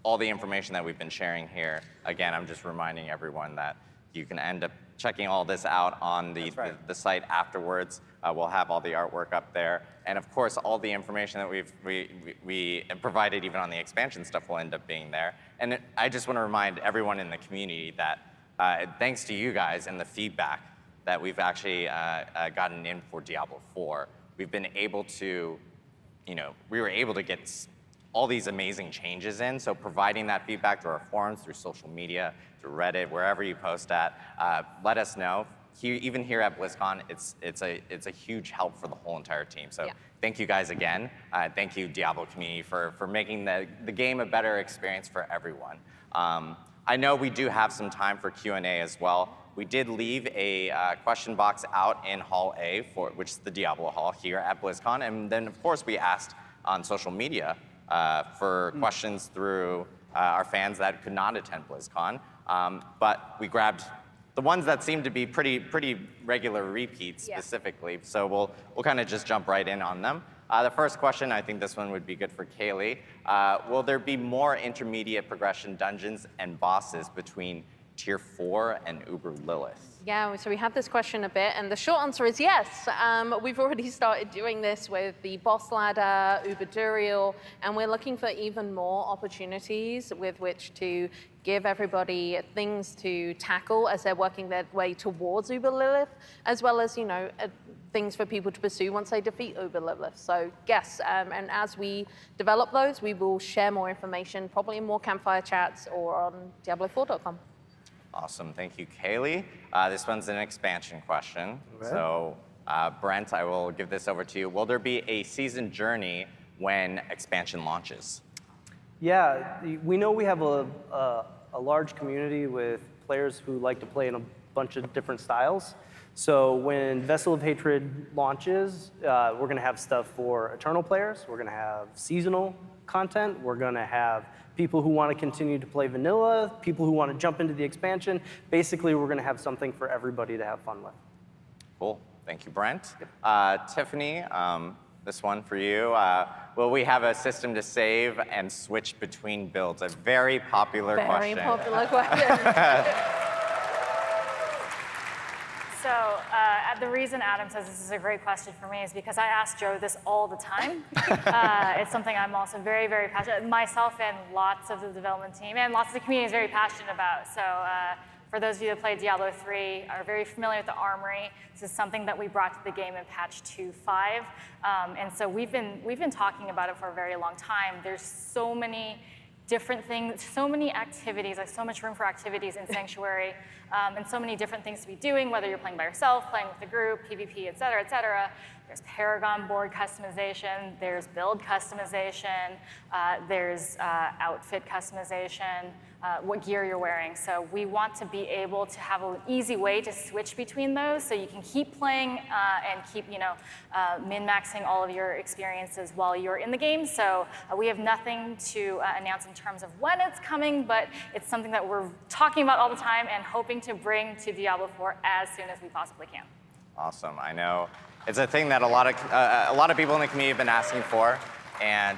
all the information that we've been sharing here, again, I'm just reminding everyone that you can end up checking all this out on the site afterwards. We'll have all the artwork up there. And of course, all the information that we provided even on the expansion stuff will end up being there. And I just want to remind everyone in the community that thanks to you guys and the feedback that we've actually gotten in for Diablo 4, we've been able to, we were able to get all these amazing changes in. So providing that feedback through our forums, through social media, through Reddit, wherever you post at, let us know. Even here at Blizzcon, it's a huge help for the whole entire team. So thank you guys again. Thank you, Diablo community, for making the game a better experience for everyone. I know we do have some time for Q&A as well. We did leave a question box out in Hall A, which is the Diablo Hall here at Blizzcon. And then, of course, we asked on social media for questions through our fans that could not attend BlizzCon. But we grabbed the ones that seem to be pretty regular repeats specifically. So we'll kind of just jump right in on them. The first question, I think this one would be good for Kaylee. Will there be more intermediate progression dungeons and bosses between Tier 4 and Uber Lilith? Yeah, so we had this question a bit, and the short answer is yes. We've already started doing this with the boss ladder, Uber Duriel, and we're looking for even more opportunities with which to give everybody things to tackle as they're working their way towards Uber Lilith, as well as, things for people to pursue once they defeat Uber Lilith. So yes, and as we develop those, we will share more information, probably in more Campfire chats or on Diablo4.com. Awesome, thank you, Kaylee. This one's an expansion question. Okay. So Brent, I will give this over to you. Will there be a season journey when expansion launches? Yeah, we know we have a large community with players who like to play in a bunch of different styles. So when Vessel of Hatred launches, we're going to have stuff for Eternal players. We're going to have seasonal content. We're going to have people who want to continue to play vanilla, people who want to jump into the expansion. Basically, we're going to have something for everybody to have fun with. Cool. Thank you, Brent. Tiffany, this one for you. Will we have a system to save and switch between builds? A very popular question. Very popular question. So the reason Adam says this is a great question for me is because I ask Joe this all the time. It's something I'm also very, very passionate, myself and lots of the development team and lots of the community is very passionate about. So for those of you that played Diablo 3, are very familiar with the Armory. This is something that we brought to the game in patch 2.5. And so we've been talking about it for a very long time. There's so many different things, so many activities, like so much room for activities in Sanctuary, and so many different things to be doing, whether you're playing by yourself, playing with a group, PvP, et cetera, et cetera. There's Paragon board customization, there's build customization, there's outfit customization, what gear you're wearing. So we want to be able to have an easy way to switch between those so you can keep playing and keep min-maxing all of your experiences while you're in the game. So we have nothing to announce in terms of when it's coming, but it's something that we're talking about all the time and hoping to bring to Diablo 4 as soon as we possibly can. Awesome. I know it's a thing that a lot of people in the community have been asking for, and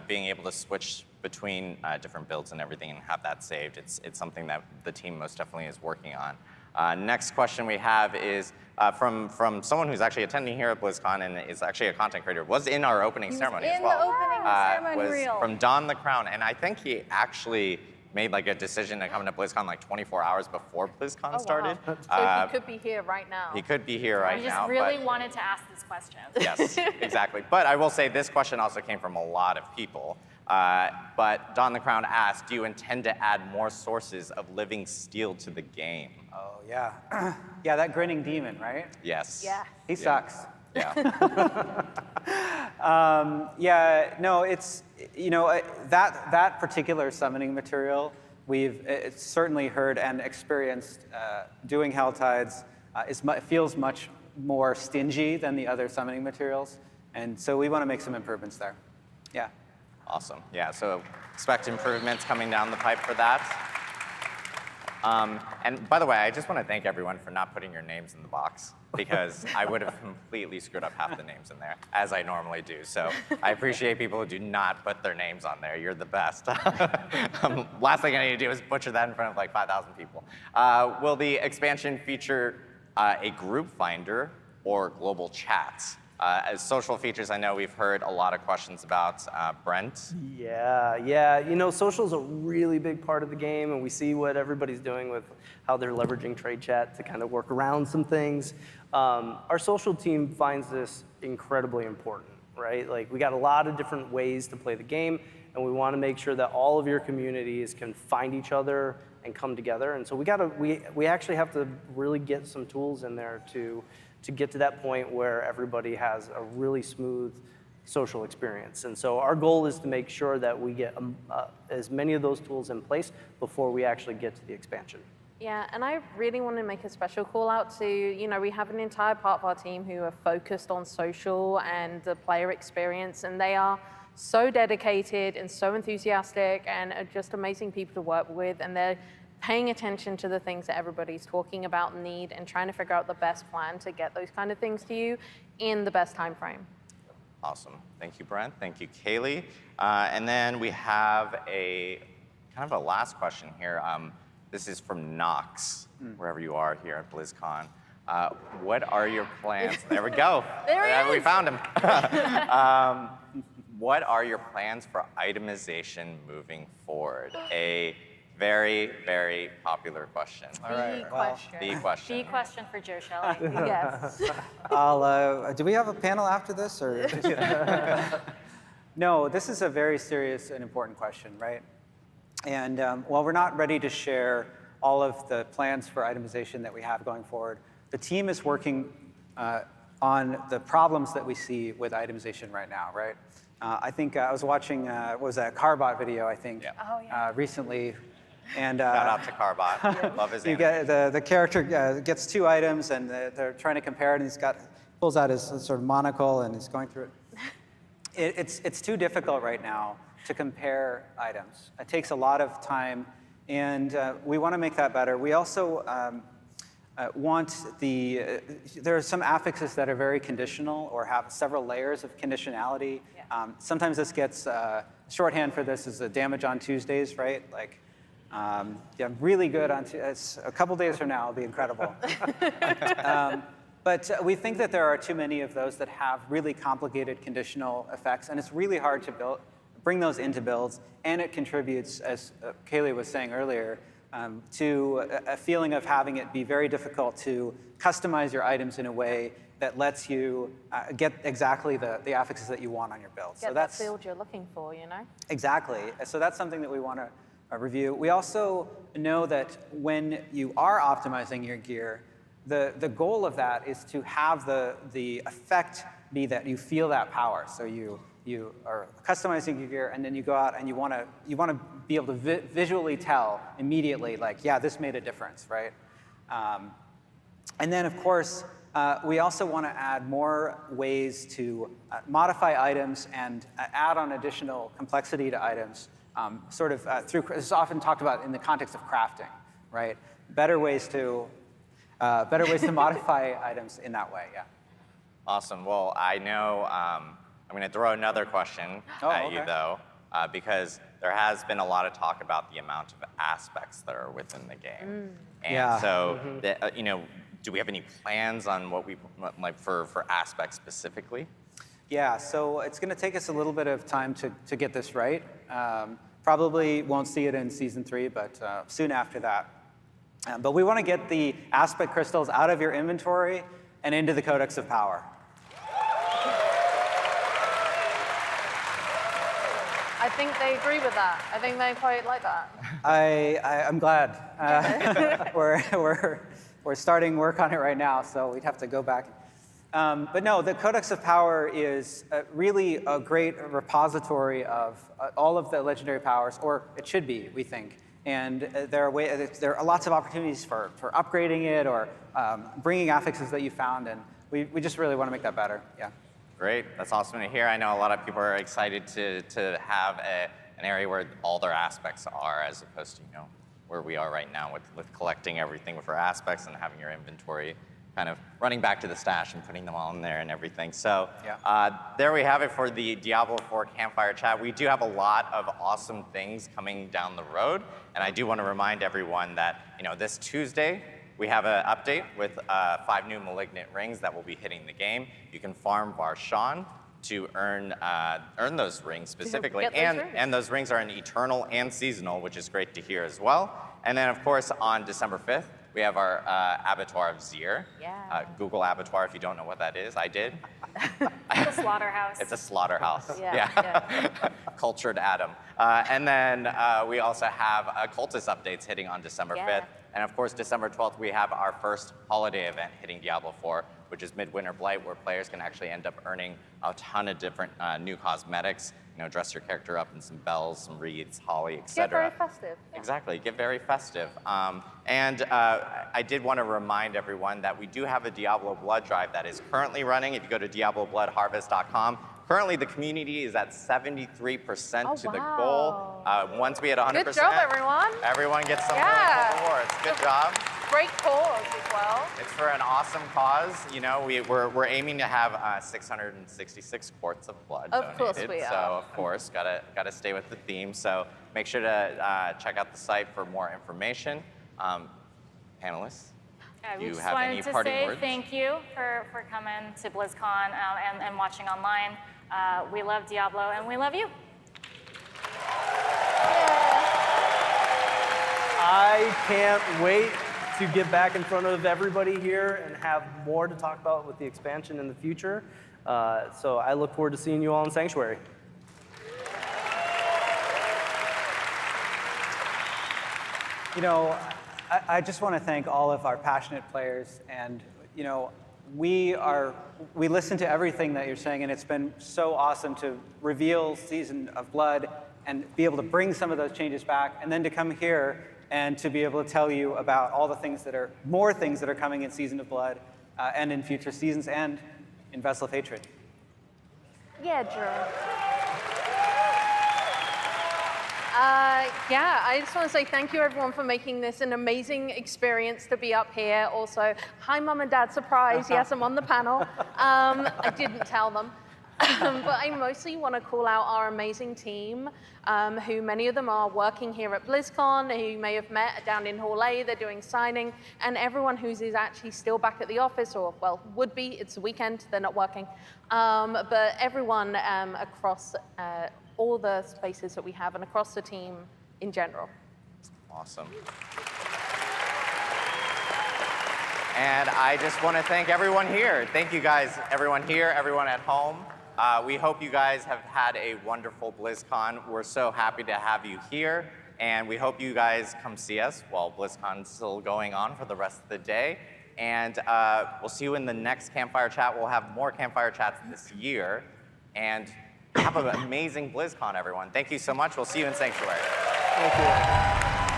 being able to switch between different builds and everything and have that saved, it's something that the team most definitely is working on. Next question we have is from someone who's actually attending here at BlizzCon and is actually a content creator, was in our opening ceremony as well. In the opening ceremony reel. From Don the Crown, and I think he actually made like a decision to come to BlizzCon like 24 hours before BlizzCon started. So he could be here right now. He could be here right We just now. really wanted to ask this question. Yes, exactly. But I will say this question also came from a lot of people. But Don the Crown asked, do you intend to add more sources of living steel to the game? Oh, yeah. Yeah, that grinning demon, right? Yes. Yeah. He sucks. Yeah. Yeah, no, it's, that particular summoning material, we've certainly heard and experienced doing Helltides. It feels much more stingy than the other summoning materials. And so we want to make some improvements there. Yeah. Awesome. Yeah, so expect improvements coming down the pipe for that. And by the way, I just want to thank everyone for not putting your names in the box, because I would have completely screwed up half the names in there, as I normally do. So I appreciate people who do not put their names on there. You're the best. Last thing I need to do is butcher that in front of like 5,000 people. Will the expansion feature a group finder or global chats? As social features, I know we've heard a lot of questions about. Brent? Yeah. Social is a really big part of the game, and we see what everybody's doing with how they're leveraging trade chat to kind of work around some things. Our social team finds this incredibly important, right? Like, we got a lot of different ways to play the game, and we want to make sure that all of your communities can find each other and come together. And so we actually have to really get some tools in there to get to that point where everybody has a really smooth social experience. And so our goal is to make sure that we get as many of those tools in place before we actually get to the expansion. Yeah, and I really want to make a special call out to, we have an entire part of our team who are focused on social and the player experience, and they are so dedicated and so enthusiastic and are just amazing people to work with, and they're paying attention to the things that everybody's talking about and need, and trying to figure out the best plan to get those kind of things to you in the best time frame. Awesome. Thank you, Brent. Thank you, Kaylee. And then we have a kind of a last question here. This is from Knox, wherever you are here at BlizzCon. What are your plans? There we go. There he is. We found him. What are your plans for itemization moving forward? A very, very popular question. All right. The question. The question for Joe Shelley. Yes. Do we have a panel after this, or? No, this is a very serious and important question, right? And while we're not ready to share all of the plans for itemization that we have going forward, the team is working on the problems that we see with itemization right now, right? I think I was watching, what was that, Carbot video, I think, recently. And, Shout out to Carbot. Love his animation. the character gets 2 items, and they're trying to compare it, and pulls out his sort of monocle, and he's going through it. It's too difficult right now to compare items. It takes a lot of time, and we want to make that better. We also there are some affixes that are very conditional or have several layers of conditionality. Yeah. Sometimes this gets, shorthand for this is a damage on Tuesdays, right? Like, yeah, I'm really good on, a couple days from now, it'll be incredible. But we think that there are too many of those that have really complicated conditional effects, and it's really hard to bring those into builds, and it contributes, as Kaylee was saying earlier, to a feeling of having it be very difficult to customize your items in a way that lets you get exactly the affixes that you want on your build. Get that build you're looking for, you know? Exactly. So that's something that we want to review. We also know that when you are optimizing your gear, the goal of that is to have the effect be that you feel that power. So you are customizing your gear, and then you go out and you want to be able to visually tell immediately, like, yeah, this made a difference, right? And then, of course, we also want to add more ways to modify items and add on additional complexity to items, sort of through. This is often talked about in the context of crafting, right? Better ways to modify items in that way, yeah. Awesome. Well, I know I'm going to throw another question at you, though, because there has been a lot of talk about the amount of aspects that are within the game. And so, do we have any plans on what we like for aspects specifically? Yeah, so it's going to take us a little bit of time to get this right. Probably won't see it in Season 3, but soon after that. But we want to get the aspect crystals out of your inventory and into the Codex of Power. I think they agree with that. I think they quite like that. I'm glad. We're starting work on it right now, so we'd have to go back. But no, the Codex of Power is really a great repository of all of the legendary powers, or it should be, we think. And there are lots of opportunities for upgrading it or bringing affixes that you found, and we just really want to make that better, yeah. Great, that's awesome to hear. I know a lot of people are excited to have an area where all their aspects are, as opposed to where we are right now with collecting everything for aspects and having your inventory kind of running back to the stash and putting them all in there and everything. So there we have it for the Diablo IV Campfire chat. We do have a lot of awesome things coming down the road, and I do want to remind everyone that this Tuesday we have an update with 5 new Malignant rings that will be hitting the game. You can farm Varshan to earn those rings specifically, and those rings are an eternal and seasonal, which is great to hear as well. And then of course on December 5th. We have our Abattoir of Zir. Yeah. Google Abattoir if you don't know what that is. I did. It's a slaughterhouse. It's a slaughterhouse. Yeah. Cultured Adam. And then we also have Cultist updates hitting on December 5th. And of course, December 12th, we have our first holiday event hitting Diablo IV, which is Midwinter Blight, where players can actually end up earning a ton of different new cosmetics. Dress your character up in some bells, some wreaths, holly, etc. Get very festive. Yeah. Exactly, get very festive. And I did want to remind everyone that we do have a Diablo Blood drive that is currently running. If you go to diablobloodharvest.com, currently the community is at 73% to the goal. Once we hit 100%, good job, everyone. Everyone gets some rewards. Good job. Great cause as well. It's for an awesome cause. We're aiming to have 666 quarts of blood donated. Of course we are. So of course, gotta stay with the theme. So make sure to check out the site for more information. Panelists, do you have any parting words? We just wanted to say thank you for coming to BlizzCon and watching online. We love Diablo and we love you. I can't wait to get back in front of everybody here and have more to talk about with the expansion in the future. So I look forward to seeing you all in Sanctuary. I just want to thank all of our passionate players, and we listen to everything that you're saying, and it's been so awesome to reveal Season of Blood and be able to bring some of those changes back, and then to come here and to be able to tell you about all the things that are, more things that are coming in Season of Blood, and in future seasons, and in Vessel of Hatred. Yeah, Drew. Yeah, I just want to say thank you, everyone, for making this an amazing experience to be up here. Also, hi, Mum and Dad, surprise. Yes, I'm on the panel. I didn't tell them. But I mostly want to call out our amazing team, who many of them are working here at Blizzcon, who you may have met down in Hall A, they're doing signing, and everyone who's is actually still back at the office, or, well, would be, it's the weekend, they're not working. But everyone across all the spaces that we have and across the team in general. Awesome. And I just want to thank everyone here. Thank you guys, everyone here, everyone at home. We hope you guys have had a wonderful BlizzCon. We're so happy to have you here, and we hope you guys come see us while BlizzCon's still going on for the rest of the day. And we'll see you in the next Campfire Chat. We'll have more Campfire Chats this year. And have an amazing BlizzCon, everyone. Thank you so much. We'll see you in Sanctuary. Thank you.